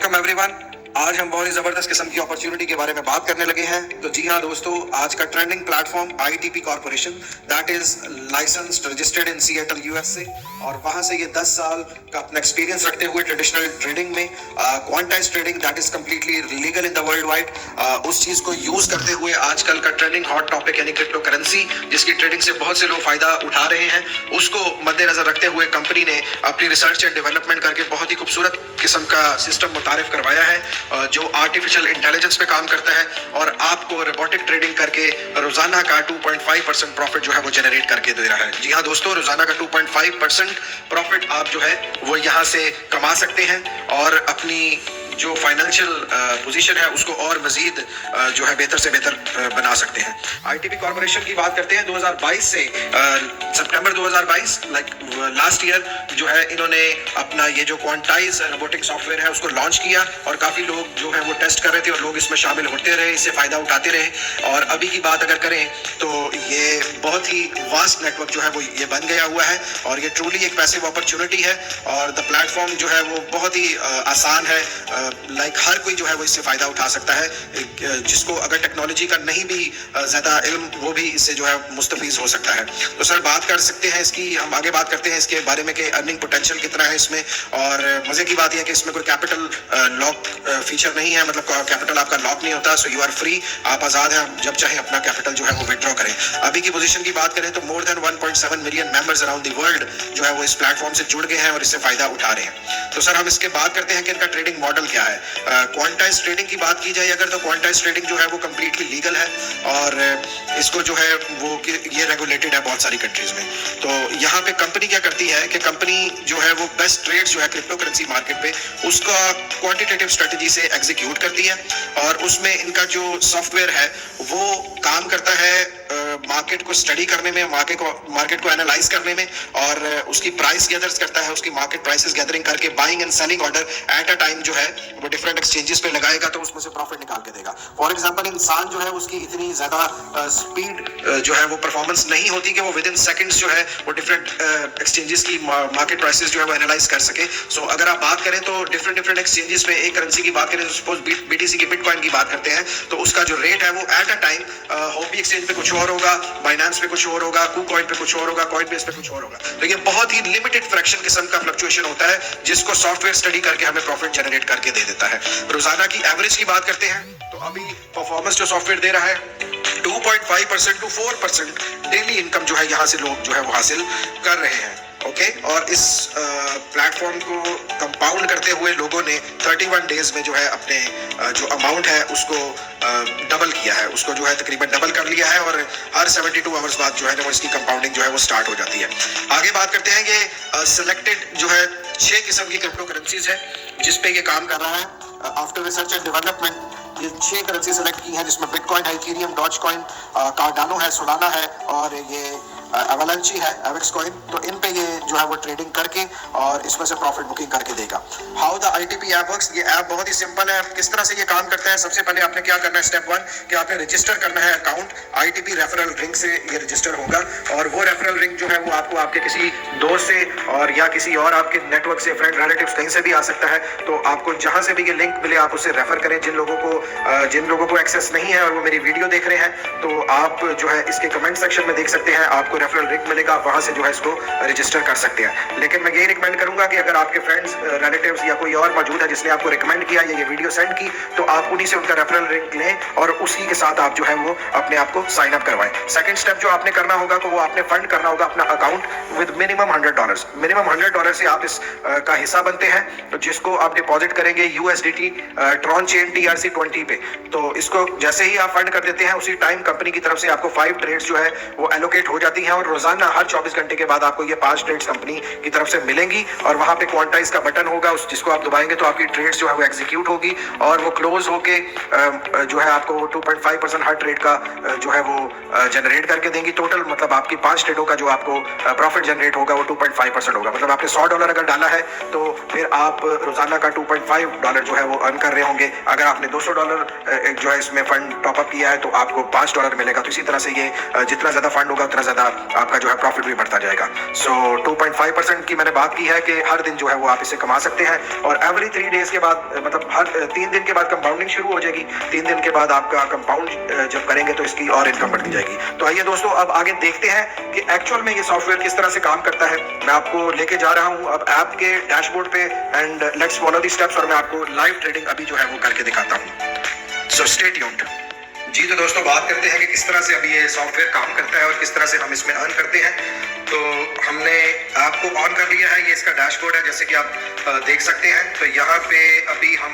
Welcome everyone. आज हम बहुत ही जबरदस्त किस्म की अपॉर्चुनिटी के बारे में बात करने लगे हैं। तो जी हाँ दोस्तों, आज का trending platform ITP corporation, that is licensed registered in Seattle USA, और वहां से ये 10 साल का अपना एक्सपीरियंस रखते हुए ट्रेडिशनल ट्रेडिंग में quantize trading, that is completely legal in the world wide, उस चीज को यूज करते हुए आजकल का ट्रेंडिंग हॉट टॉपिक यानी क्रिप्टो करेंसी, जिसकी ट्रेडिंग से बहुत से लोग फायदा उठा रहे हैं, उसको मद्देनजर रखते हुए कंपनी ने अपनी रिसर्च एंड डेवलपमेंट करके बहुत ही खूबसूरत किस्म का सिस्टम मुतारिफ करवाया है जो आर्टिफिशियल इंटेलिजेंस पे काम करता है और आपको रोबोटिक ट्रेडिंग करके रोजाना का 2.5% प्रॉफिट जो है वो जनरेट करके दे रहा है। जी हाँ दोस्तों, रोजाना का 2.5% प्रॉफिट आप जो है वो यहाँ से कमा सकते हैं और अपनी जो फाइनेंशियल पोजीशन है उसको और मजीद जो है बेहतर से बेहतर बना सकते हैं। आईटीपी कॉर्पोरेशन की बात करते हैं 2022 से सितंबर 2022 लाइक लास्ट ईयर जो है इन्होंने अपना ये जो क्वांटाइज रोबोटिक सॉफ्टवेयर है उसको लॉन्च किया और काफी लोग जो है वो टेस्ट कर रहे थे और लोग इसमें शामिल होते रहे, इससे फायदा उठाते रहे। और अभी की बात अगर करें तो ये बहुत ही वास्ट नेटवर्क जो है वो ये बन गया हुआ है और ये ट्रूली एक पैसिव अपॉर्चुनिटी है और द प्लेटफॉर्म जो है वो बहुत ही आसान है। लाइक हर कोई जो है वो इससे फायदा उठा सकता है, जिसको अगर टेक्नोलॉजी का नहीं भी ज्यादा इल्म वो भी इससे जो है मुस्तफीज हो सकता है। तो सर बात कर सकते हैं इसकी, हम आगे बात करते हैं इसके बारे में कि अर्निंग पोटेंशियल कितना है इसमें। और मजे की बात यह है कि इसमें कोई कैपिटल लॉक फीचर नहीं है, मतलब कैपिटल आपका लॉक नहीं होता, सो यू आर फ्री, आप आजाद हैं, जब चाहे अपना कैपिटल जो है वो विड्रॉ करें। अभी की पोजीशन की बात करें तो more than 1.7 million members around the world जो है वो इस प्लेटफॉर्म से जुड़ गए हैं और इससे फायदा उठा रहे हैं। तो सर हम इसके बात करते हैं कि इनका ट्रेडिंग मॉडल क्या है। क्वांटाइज ट्रेडिंग की बात की जाए अगर तो क्वांटाइज ट्रेडिंग जो है वो कंप्लीटली लीगल है और इसको जो है वो ये रेगुलेटेड है बहुत सारी कंट्रीज में। तो यहाँ पे कंपनी क्या करती है कि कंपनी जो है वो बेस्ट ट्रेड्स जो है क्रिप्टो करेंसी मार्केट पे उसका क्वांटिटेटिव स्ट्रेटजी से एग्जीक्यूट करती है और उसमें इनका जो सॉफ्टवेयर है वो काम करता है मार्केट को स्टडी करने में, मार्केट को एनालाइज करने में और उसकी प्राइस गैदर्स करता है, उसकी मार्केट प्राइसेस गैदरिंग करके buying and selling order at a time जो है वो डिफरेंट एक्सचेंजेस पे लगाएगा तो उसमें से प्रॉफिट निकाल के देगा। फॉर एग्जांपल इंसान जो है उसकी इतनी ज्यादा स्पीड जो है वो परफॉर्मेंस नहीं होती कि वो विद इन सेकंड्स जो है वो डिफरेंट एक्सचेंजेस की मार्केट प्राइसेस जो है वो एनालाइज कर सके। सो अगर आप बात करें तो डिफरेंट एक्सचेंजेस पे एक करेंसी की बात करें तो सपोज बीटीसी की बिटकॉइन की बात करते हैं तो उसका जो रेट है वो at a time hobby exchange पे कुछ और होगा, बाइनेंस पे कुछ और होगा, कूकॉइन पे कुछ और होगा, कॉइनबेस पे कुछ और होगा। तो ये बहुत ही लिमिटेड फ्रैक्शन किस्म का फ्लक्चुएशन होता है जिसको सॉफ्टवेयर स्टडी करके हमें प्रॉफिट जनरेट करके दे देता है। रोजाना की एवरेज की बात करते हैं तो अभी परफॉर्मेंस जो सॉफ्टवेयर दे रहा है 2.5% to 4% डेली इनकम जो है यहाँ से लोग जो है वो हासिल कर रहे हैं। ओके और इस प्लेटफॉर्म को कंपाउंड करते हुए लोगों ने 31 डेज में जो है अपने जो अमाउंट है उसको डबल किया है, उसको जो है तकरीबन डबल कर लिया है और हर 72 आवर्स बाद जो है ना वो इसकी कंपाउंडिंग जो है वो स्टार्ट हो जाती है। आगे बात करते हैं कि सिलेक्टेड जो है 6 किस्म की क्रिप्टो करेंसीज है जिस पे ये काम कर रहा है। आफ्टर रिसर्च एंड डेवलपमेंट ये 6 करेंसी सेलेक्ट की हैं जिसमें बिटकॉइन है, इथेरियम, डॉजकॉइन, कार्डानो है, सोलाना है और ये अवलांची है, एवेक्स कॉइन। तो इन पे ये जो है वो ट्रेडिंग करके और इसमें से प्रॉफिट बुकिंग करके देगा। How the ITP app works, ये ऐप बहुत ही सिंपल है। किस तरह से ये काम करता है, सबसे पहले आपने क्या करना है, स्टेप 1 कि आपने रजिस्टर करना है अकाउंट। आईटीपी रेफरल लिंक से ये रजिस्टर होगा और वो रेफरल लिंक जो है वो आपको आपके किसी दोस्त से और या किसी और आपके नेटवर्क से, फ्रेंड रिलेटिव्स कहीं से भी आ सकता है। तो आपको जहां से भी ये लिंक मिले आप उसे रेफर करें। जिन लोगों को एक्सेस नहीं है और वो मेरी वीडियो देख रहे हैं तो आप जो है इसके कमेंट सेक्शन में देख सकते हैं, आपको रेफरल लिंक मिलेगा, आप वहां से जो है इसको रजिस्टर कर सकते हैं। लेकिन मैं यही रिकमेंड करूंगा कि अगर आपके फ्रेंड्स, रिलेटिव्स या कोई और मौजूद है जिसने आपको रिकमेंड किया या ये वीडियो सेंड की तो आप उन्हीं से उनका रेफरल लिंक लें और उसी के साथ आप जो है वो अपने आप को साइन अप करवाएं। सेकंड स्टेप जो आपने करना होगा तो वो आपने फंड करना होगा अपना अकाउंट विद मिनिमम $100। मिनिमम $100 से आप इस का हिस्सा बनते हैं तो जिसको आप डिपॉजिट करेंगे USDT ट्रॉन चेन TRC20 पे। तो इसको जैसे ही आप फंड कर देते हैं उसी टाइम कंपनी की तरफ से आपको 5 ट्रेड्स जो है वो एलोकेट हो जाती हैं और रोजाना हर 24 घंटे के बाद आपको ये 5 ट्रेड्स कंपनी की तरफ से मिलेंगी और वहां पे क्वांटाइज का बटन होगा उस जिसको आप दबाएंगे तो आपकी ट्रेड्स जो है वो एग्जीक्यूट होगी और वो क्लोज होके जो है आपको 2.5% हर ट्रेड का जो है वो जनरेट करके देंगी। टोटल मतलब आपकी 5 ट्रेडों का जो आपको प्रॉफिट जनरेट होगा वो 2.5% होगा। मतलब आपने $100 अगर डाला है तो फिर आप रोजाना का $2.5 जो है वो अर्न कर रहे होंगे। अगर आपने $200 जो है इसमें फंड टॉपअप किया है तो आपको $5 मिलेगा। तो इसी तरह से ये जितना ज्यादा फंड होगा उतना ज्यादा आपका जो है प्रॉफिट भी बढ़ता जाएगा। सो 4.5% की मैंने बात की है कि हर दिन जो है वो आप इसे कमा सकते हैं, और एवरी 3 डेज के बाद, मतलब हर 3 दिन के बाद कंपाउंडिंग शुरू हो जाएगी। 3 दिन के बाद आपका कंपाउंड जब करेंगे तो इसकी और इनकम बढ़ती जाएगी। तो आइए दोस्तों, अब आगे देखते हैं कि एक्चुअल में ये सॉफ्टवेयर किस तरह से काम करता है। मैं आपको लेके जा रहा हूँ अब ऐप के डैशबोर्ड पे, and let's follow the steps, और मैं आपको लाइव ट्रेडिंग अभी जो है वो करके दिखाता हूँ। So stay tuned. जी तो दोस्तों, बात करते हैं कि किस तरह से अभी ये सॉफ्टवेयर काम करता है और किस तरह से हम इसमें अर्न करते हैं। तो हमने ऐप को ऑन कर लिया है, ये इसका डैशबोर्ड है जैसे कि आप देख सकते हैं। तो यहाँ पे अभी हम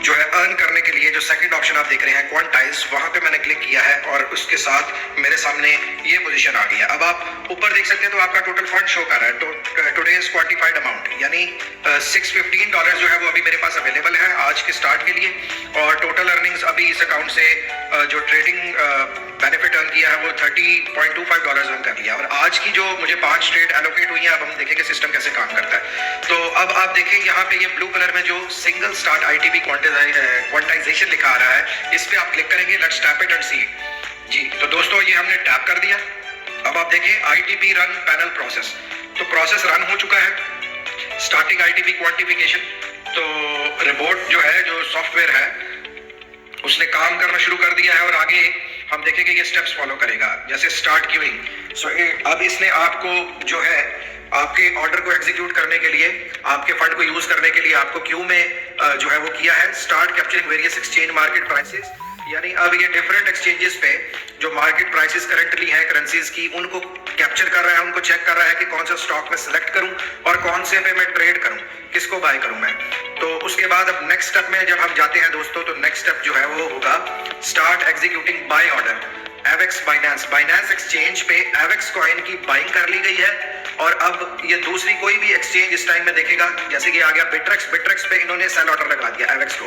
जो है अर्न करने के लिए जो सेकंड ऑप्शन आप देख रहे हैं क्वांटाइज, वहां पे मैंने क्लिक किया है और उसके साथ मेरे सामने ये पोजीशन आ गई है। अब आप ऊपर देख सकते हैं तो आपका टोटल फंड शो कर रहा है। तो टुडेज क्वांटिफाइड अमाउंट यानी $615 जो है वो अभी मेरे पास अवेलेबल है आज के स्टार्ट के लिए, और टोटल अर्निंग्स अभी इस अकाउंट से जो ट्रेडिंग बेनिफिट अर्न किया है वो $30.25 अर्न कर लिया। और आज की जो मुझे 5 ट्रेड एलोकेट हुई है, अब हम देखेंगे सिस्टम कैसे काम करता है। तो अब आप देखें यहाँ पे ये ब्लू कलर में जो सिंगल स्टार्ट ITP क्वांटाइजेशन लिखा आ रहा है, इस पे आप क्लिक करेंगे। लेट्स टैप इट एंड सी। जी तो दोस्तों, ये हमने टैप कर दिया। अब आप देखें ITP रन पैनल प्रोसेस, तो प्रोसेस रन हो चुका है, स्टार्टिंग ITP क्वांटिफिकेशन। तो रिपोर्ट जो है, जो सॉफ्टवेयर है, उसने काम करना शुरू कर दिया है और आगे हम देखेंगे ये स्टेप्स फॉलो करेगा, जैसे स्टार्ट क्यूइंग। सो अब इसने आपको जो है आपके ऑर्डर को एग्जीक्यूट करने के लिए, आपके फंड को यूज करने के लिए आपको क्यू में जो है वो किया है start capturing various exchange market prices. यानी अब ये डिफरेंट एक्सचेंजेस पे जो मार्केट प्राइसेस करंटली हैं करेंसीज की, उनको कैप्चर कर रहा है, उनको चेक कर रहा है कि कौन सा स्टॉक में सिलेक्ट करूं और कौन से पे मैं ट्रेड करूं, किसको बाय करूं मैं। तो उसके बाद अब नेक्स्ट स्टेप में जब हम जाते हैं दोस्तों, तो नेक्स्ट स्टेप जो है वो होगा start executing buy order. AVAX Binance exchange पे एवेक्स कॉइन की बाइंग कर ली गई है, और अब ये दूसरी कोई भी एक्सचेंज इस टाइम में देखेगा, जैसे कि आ गया बिट्रेक्स पे इन्होंने सेल ऑर्डर लगा दिया एवेक्स को।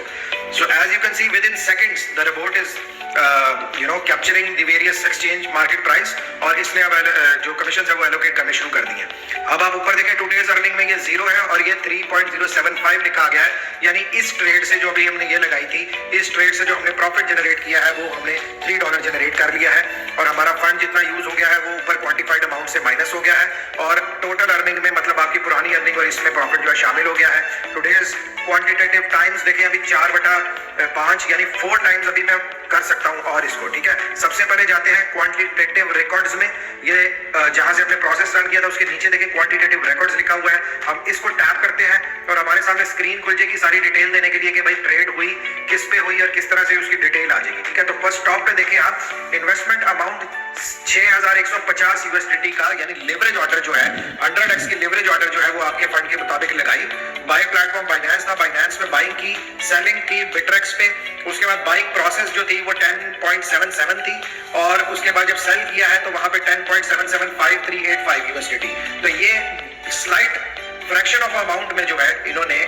So as you can see within seconds the report is capturing the various exchange market price, और इसने अब जो कमीशन है वो एलोकेट करने शुरू कर दिए। अब आप ऊपर देखें टुडेज अर्निंग में ये 0 है और ये 3.075 लिखा गया है, यानी इस ट्रेड से जो अभी हमने ये लगाई थी, इस ट्रेड से जो हमने प्रॉफिट जनरेट किया है वो हमने $3 जनरेट कर लिया है, और हमारा फंड जितना यूज हो गया है वो ऊपर क्वांटिफाइड अमाउंट से माइनस हो गया है, और टोटल अर्निंग में मतलब आपकी पुरानी अर्निंग और इसमें प्रॉफिट जो है शामिल हो गया है। टुडेज क्वांटिटेटिव टाइम्स देखें अभी 4/5 यानी 4 टाइम्स अभी मैं कर सकता हूं और इसको, ठीक है। सबसे पहले जाते हैं क्वांटिटेटिव रिकॉर्ड्स में, ये जहां से हमने प्रोसेस रन किया था उसके नीचे देखें क्वांटिटेटिव रिकॉर्ड्स लिखा हुआ है। हम इसको टैप करते हैं और हमारे सामने स्क्रीन खुल जाएगी सारी डिटेल देने के लिए कि भाई ट्रेड हुई, किस पे हुई और किस तरह से उसकी डिटेल आ जाएगी, ठीक है। तो फर्स्ट टॉप पे देखें आप इन्वेस्टमेंट अमाउंट $6150 का, यानी लेवरेज ऑर्डर जो है 100x की लेवरेज ऑर्डर जो है वो आपके फंड के मुताबिक लगाई। बाय प्लेटफॉर्म बाइनेंस था, बाइनेंस में बाइंग की, सेलिंग की बिट्रेक्स पे। उसके बाद बाइंग प्रोसेस जो थी वो 10.77 थी, और उसके बाद जब सेल किया है तो वहां पे 10.775385 USDT। तो ये स्लाइट फ्रैक्शन ऑफ अमाउंट में जो है इन्होंने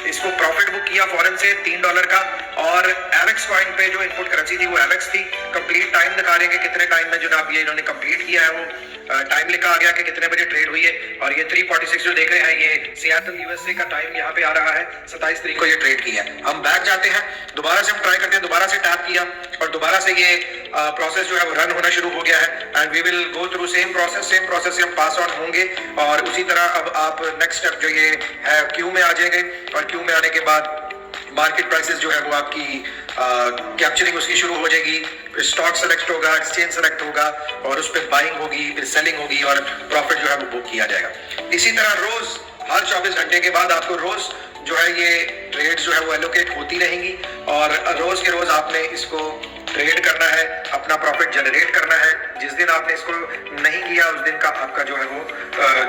इसको प्रॉफिट बुक किया फॉरेन से $3 का, और एवेक्स कॉइन पे जो इनपुट करेंसी थी वो एवेक्स थी। कंप्लीट टाइम दिखा रहे हैं कि कितने टाइम में जनाब ये इन्होंने कंप्लीट किया है, वो टाइम लिखा आ गया कि कितने बजे ट्रेड हुई है, और ये 3:46 जो देख रहे हैं ये सियाटल USA का टाइम यहाँ पे आ रहा है। 27 तारीख को ये ट्रेड किया है। हम बैक जाते हैं, दोबारा से हम ट्राई करते हैं, दोबारा से टैप किया और दोबारा से ये प्रोसेस जो है वो रन होना शुरू हो गया है, and we will go through same process से हम पास ऑन होंगे। और उसी तरह अब आप नेक्स्ट स्टेप जो ये है क्यू में आ जाएंगे, और क्यू में आने के बाद मार्केट प्राइसेस जो है वो आपकी कैप्चरिंग उसकी शुरू हो जाएगी, फिर स्टॉक सेलेक्ट होगा, एक्सचेंज सेलेक्ट होगा, और उस पर बाइंग होगी, फिर सेलिंग होगी, और प्रॉफिट जो है वो बुक किया जाएगा। इसी तरह रोज हर 24 घंटे के बाद आपको रोज जो है ये ट्रेड जो है वो एलोकेट होती रहेंगी, और रोज के रोज आपने इसको ट्रेड करना है, अपना प्रॉफिट जनरेट करना है। जिस दिन आपने इसको नहीं किया उस दिन का आपका जो है वो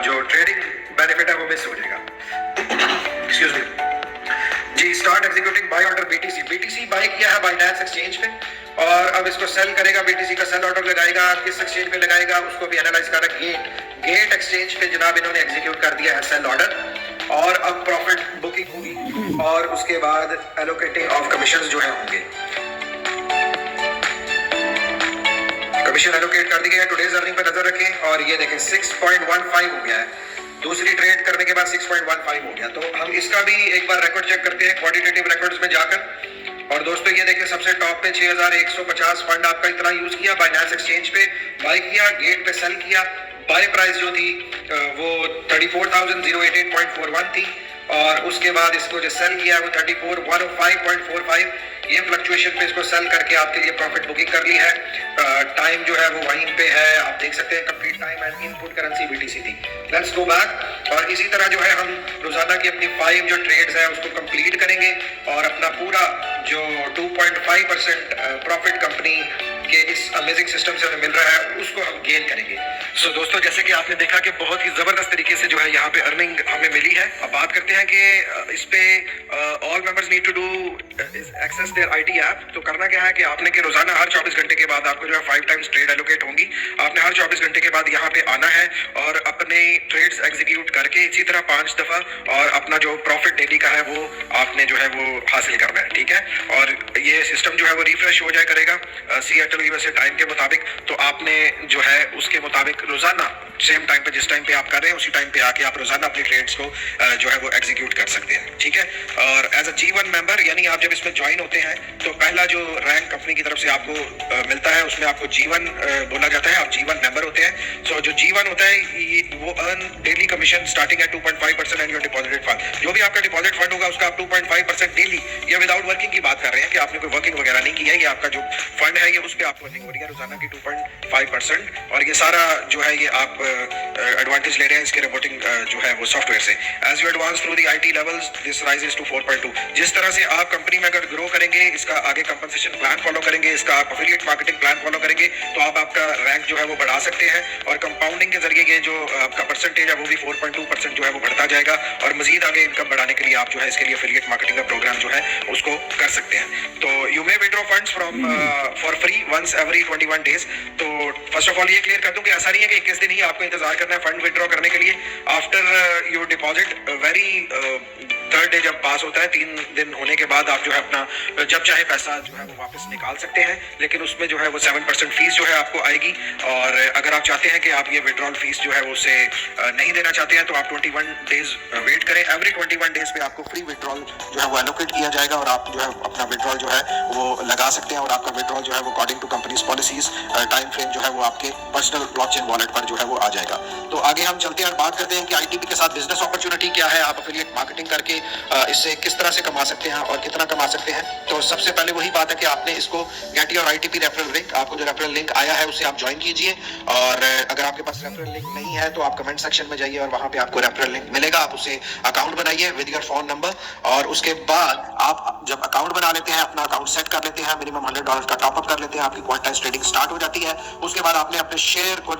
जो ट्रेडिंग बेनिफिट है वो मिस हो जाएगा। एक्सक्यूज मी जी। Start executing buy order BTC buy किया है बाइनेंस एक्सचेंज पे, और अब इसको सेल करेगा, BTC का सेल ऑर्डर लगाएगा, किस एक्सचेंज पे लगाएगा उसको भी एनालाइज कर रहा है। गेट एक्सचेंज पे जनाब इन्होंने एग्जीक्यूट कर दिया है सेल ऑर्डर, और अब प्रॉफिट बुकिंग होगी, और उसके बाद एलोकेटिंग ऑफ कमीशंस जो है होंगे। कमीशन एलोकेट कर दी गई है। टुडेज अर्निंग पे नजर रखें, और ये देखें 6.15 हो गया है। दूसरी ट्रेड करने के बाद 6.15 हो गया। तो हम इसका भी एक बार रिकॉर्ड चेक करते हैं क्वांटिटेटिव रिकॉर्ड्स में जाकर। और दोस्तों ये देखें सबसे टॉप पे 6150 फंड आपका इतना यूज किया, बाइनेंस एक्सचेंज पे बाय किया, गेट पे सेल किया, बाय प्राइस जो थी वो 34,088.41 थी, और उसके बाद इसको जो सेल किया है वो 34,105.45, ये फ्लक्चुएशन पे इसको सेल करके आपके लिए प्रॉफिट बुकिंग कर ली है। टाइम जो है वो वहीं पे है, आप देख सकते हैं complete time and input currency BTC थी। लेट्स गो बैक, और इसी तरह जो है हम रोजाना की अपनी 5 जो ट्रेड्स है उसको कंप्लीट करेंगे और अपना पूरा जो 2.5% प्रॉफिट कंपनी के इस अमेजिंग सिस्टम से हमें मिल रहा है उसको हम गेन करेंगे। सो दोस्तों, जैसे कि आपने देखा कि बहुत ही जबरदस्त तरीके से जो है यहाँ पे अर्निंग हमें मिली है। अब बात करते हैं कि इस पे all members need to do access their IT app. तो करना क्या है कि आपने कि रोजाना हर 24 घंटे के बाद आपको जो है 5 टाइम्स ट्रेड एलोकेट होंगी। आपने हर 24 घंटे के बाद यहाँ पे आना है और अपने ट्रेड्स एग्जीक्यूट करके इसी तरह 5 दफा और अपना जो प्रॉफिट डेली का है वो आपने जो है वो हासिल करना है, ठीक है। और ये सिस्टम जो है वो रिफ्रेश हो जाया करेगा सिएटल USA टाइम के मुताबिक। तो आपने जो है उसके मुताबिक रोजाना सेम टाइम पे, जिस टाइम पे आप कर रहे हैं उसी टाइम पे आके आप रोजाना अपनी ट्रेड्स को जो है वो एग्जीक्यूट कर सकते हैं, ठीक है। और एज अ G1 मेंबर, यानी आप जब इसमें ज्वाइन होते हैं तो पहला जो रैंक कंपनी की तरफ से आपको मिलता है उसमें आपको G1 बोला जाता है, आप G1 मेंबर होते हैं। सो जो G1 होता है वो earn daily commission starting at 2.5% and your deposited fund. जो भी आपका डिपॉजिट फंड होगा उसका आप 2.5% डेली, या विदाउट वर्किंग की बात कर रहे हैं कि आपने कोई वर्किंग वगैरह नहीं की है, ये आपका जो फंड है ये उस पर आपको अर्निंग हो रही है रोजाना की 2.5%। और ये सारा जो है ये आप एडवांटेज ले रहे हैं इसके रिपोर्टिंग जो है वो सॉफ्टवेयर से। As you advance through the IT levels this rises to 4.2। जिस तरह से आप कंपनी में अगर ग्रो करेंगे, इसका आगे कंपनसेशन प्लान फॉलो करेंगे, इसका आप एफिलिएट मार्केटिंग प्लान फॉलो करेंगे तो आप आपका रैंक जो है वो बढ़ा सकते हैं। और कंपाउंडिंग के जरिए ये जो आपका परसेंटेज है वो भी 4.2% जो है वो बढ़ता जाएगा। और मजीद आगे इनकम बढ़ाने के लिए आप जो है इसके लिए एफिलिएट मार्केटिंग का प्रोग्राम जो है उसको कर सकते हैं। तो you may withdraw funds from for free once every 21 days. तो फर्स्ट ऑफ ऑल ये क्लियर कर दूं कि ऐसा नहीं है कि 21 दिन ही आपको इंतजार करना है फंड विड्रॉ करने के लिए। After your deposit very third day जब पास होता है, 3 दिन होने के बाद आप जो है अपना जब चाहे पैसा जो है वो वापस निकाल सकते हैं, लेकिन उसमें जो है वो 7% फीस जो है आपको आएगी। और अगर आप चाहते हैं कि आप ये विड्रॉल फीस जो है वो उसे नहीं देना चाहते हैं तो आप 21 डेज वेट करें। एवरी 21 डेज पे आपको फ्री विड्रॉल जो है वो एलोकेट किया जाएगा और आप जो है अपना विड्रॉल जो है वो लगा सकते हैं। और आपका विड्रॉल जो है वो according to companies policies time frame जो है वो आपके पर्सनल ब्लॉकचेन वॉलेट पर जो है वो आ जाएगा। तो आगे हम चलते हैं और बात करते हैं कि ITP के साथ बिजनेस अपॉर्चुनिटी क्या है, आप एफिलिएट मार्केटिंग करके इससे किस तरह से कमा सकते हैं और कितना कमा सकते हैं। तो सबसे पहले वही बात है कि आपने इसको get your ITP referral link, आपको जो रेफरल लिंक आया है उसे आप ज्वाइन कीजिए। और अगर आपके पास रेफरल लिंक नहीं है तो आप कमेंट सेक्शन में जाइए और वहां पे आपको रेफरल लिंक मिलेगा। आप उसे अकाउंट बनाइए विद योर फोन नंबर, और उसके बाद आप जब अकाउंट बना लेते हैं, अपना अकाउंट सेट कर लेते हैं, मिनिमम $100 का टॉपअप कर लेते हैं, आपकी क्वांटाइज ट्रेडिंग स्टार्ट हो जाती है। उसके बाद आपने अपने शेयर को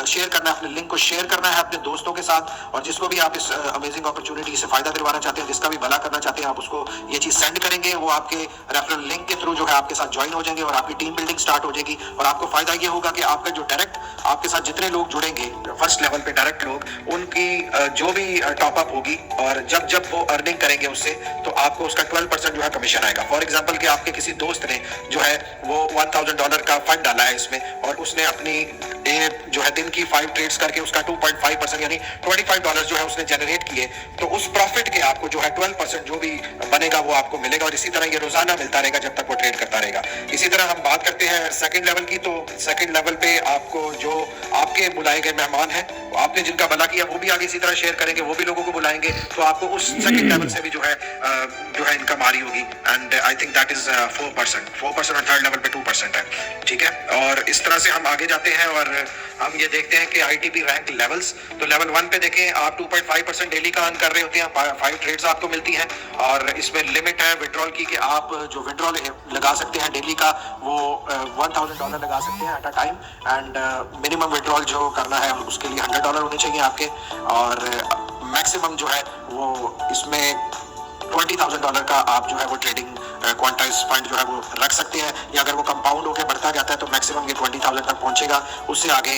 शेयर करना है, अपने लिंक को शेयर करना है अपने दोस्तों के साथ, और जिसको भी आप इस अमेजिंग अपॉर्चुनिटी से फायदा दिलवाना चाहते हैं, जिसका भी भला करना चाहते हैं, आप उसको ये चीज सेंड करेंगे। वो आपके रेफरल लिंक के थ्रू जो है आपके साथ ज्वाइन हो जाएंगे और आपकी टीम बिल्डिंग स्टार्ट हो जाएगी। और आपको फायदा ये होगा कि आपका जो डायरेक्ट आपके साथ जितने लोग जुड़ेंगे फर्स्ट लेवल पे डायरेक्ट लोग, उनकी जो भी टॉपअप होगी और जब जब वो अर्निंग करेंगे उससे, तो आपको उसका 12% जो है कमीशन आएगा। फॉर एग्जांपल कि आपके किसी दोस्त ने जो है वो $1,000 का फंड डाला है इसमें, और उसने अपनी जो है दिन की 5 ट्रेड्स करके उसका 2.5% यानी $25 जो है उसने जनरेट किए, तो उस प्रॉफिट के आपको जो है 12% जो भी बनेगा वो आपको मिलेगा। और इसी तरह ये रोजाना मिलता रहेगा जब तक वो ट्रेड करता रहेगा। इसी तरह हम बात करते हैं सेकंड लेवल की, तो सेकंड लेवल पे आपको जो आपके बुलाए गए मेहमान हैं, आपने जिनका भला किया वो भी आगे इसी तरह शेयर करेंगे, वो भी लोगों को बुलाएंगे, तो आपको उस सेकंड लेवल से भी जो है इनकम आ रही होगी। And I think that is 4% और थर्ड लेवल पे 2% है, ठीक है। और इस तरह से हम आगे जाते हैं और हम ये देखते हैं कि ITP रैंक लेवल्स। तो लेवल 1 पे देखें, आप 2.5% डेली का अर्न कर रहे होते हैं, 5 ट्रेड्स आपको मिलती हैं, और इसमें लिमिट है विड्रॉल की कि आप जो विड्रॉल लगा सकते हैं डेली का वो $1,000 लगा सकते हैं at a time. And minimum withdrawal जो करना है उसके लिए $100 होने चाहिए आपके, और मैक्सिमम जो है वो इसमें $20,000 का आप जो है वो ट्रेडिंग क्वांटाइज फंड जो है वो रख सकते हैं, या अगर वो कंपाउंड होकर बढ़ता जाता है तो मैक्सिमम ये 20,000 तक पहुंचेगा, उससे आगे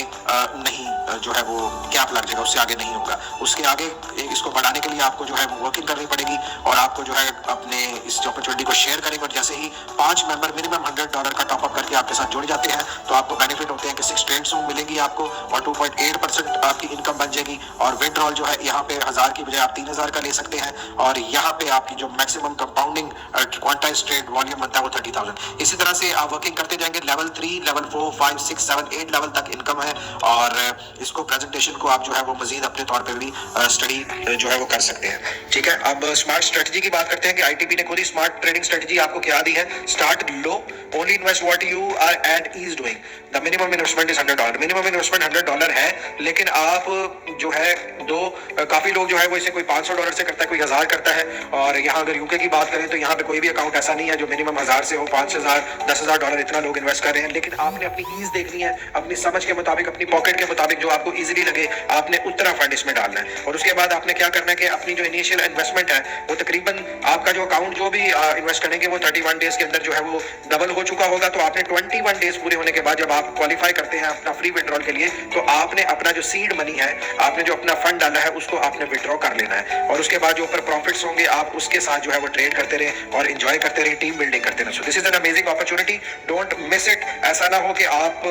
नहीं जो है वो कैप लग जाएगा, उससे आगे नहीं होगा। उसके आगे इसको बढ़ाने के लिए आपको जो है वो वर्किंग करनी पड़ेगी, और आपको जो है अपने इस अपॉर्चुनिटी को शेयर करेंगे। और जैसे ही 5 मेंबर मिनिमम $100 का टॉपअप करके आपके साथ जुड़ जाते हैं तो आपको बेनिफिट होते हैं कि 6 ट्रेड्स मिलेंगी आपको, और 2.8% आपकी इनकम बन जाएगी। और विड्रॉल जो है यहाँ पे 1000 की बजाय आप 3000 का ले सकते हैं, और यहाँ पे आपकी जो maximum compounding quantize size trade volume बनता है वो 30,000। इसी तरह से आप वर्किंग करते जाएंगे, लेवल 3, लेवल 4, 5, 6, 7, 8 लेवल तक इनकम है। और इसको प्रेजेंटेशन को आप जो है वो मजीद अपने तौर पे भी स्टडी जो है वो कर सकते हैं। ठीक है, अब स्मार्ट स्ट्रेटजी की बात करते हैं कि आईटीपी ने खुद ही स्मार्ट ट्रेडिंग स्ट्रेटजी आपको क्या दी है। Start low, only invest what you are at ease doing, the minimum investment is $100। Minimum investment $100 है, लेकिन आप जो है काफी लोग जो है वो इसे कोई $500 से करता है, कोई 1000 करता है। और यहाँ अगर यूके की बात करें तो यहाँ पे कोई भी अकाउंट ऐसा नहीं है जो मिनिमम 1000 से हो, $5000, $10,000 इतना लोग इन्वेस्ट कर रहे हैं। लेकिन आपने अपनी ईज देखनी है, अपनी समझ के मुताबिक, अपनी पॉकेट के मुताबिक, जो आपको इजीली लगे आपने उतना फंड इसमें डालना है। और उसके बाद आपने क्या करना है कि अपनी जो इनिशियल इन्वेस्टमेंट है वो तकरीबन आपका जो अकाउंट जो भी इन्वेस्ट करेंगे वो 31 डेज के अंदर जो है वो डबल हो चुका होगा। तो आपने 21 डेज पूरे होने के बाद जब आप क्वालिफाई करते हैं अपना फ्री विड्रॉल के लिए, तो आपने अपना जो सीड मनी है, आपने जो अपना फंड डाला है उसको आपने विड्रॉ कर लेना है। और उसके बाद जो ऊपर प्रॉफिट्स होंगे आप उसके साथ जो है वो ट्रेड करते रहे और एंजॉय करते रहे, टीम बिल्डिंग करते रहे। So this is an amazing opportunity, don't miss it. ऐसा ना हो कि आप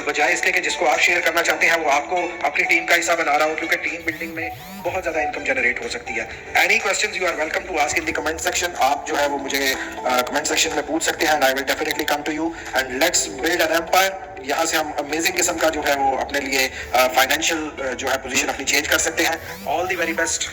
बजाय इसके कि जिसको आप शेयर करना चाहते हैं वो आपको अपनी टीम का हिस्सा बना रहा हो, क्योंकि टीम बिल्डिंग में बहुत ज्यादा इनकम जनरेट हो सकती है। Any questions you are welcome to ask in the comment section. आप जो है वो मुझे कमेंट सेक्शन में पूछ सकते हैं and I will definitely come to you and let's build an empire. यहाँ से हम अमेजिंग किस्म का जो है वो अपने लिए फाइनेंशियल जो है पोजीशन अपनी चेंज कर सकते हैं। All the very best.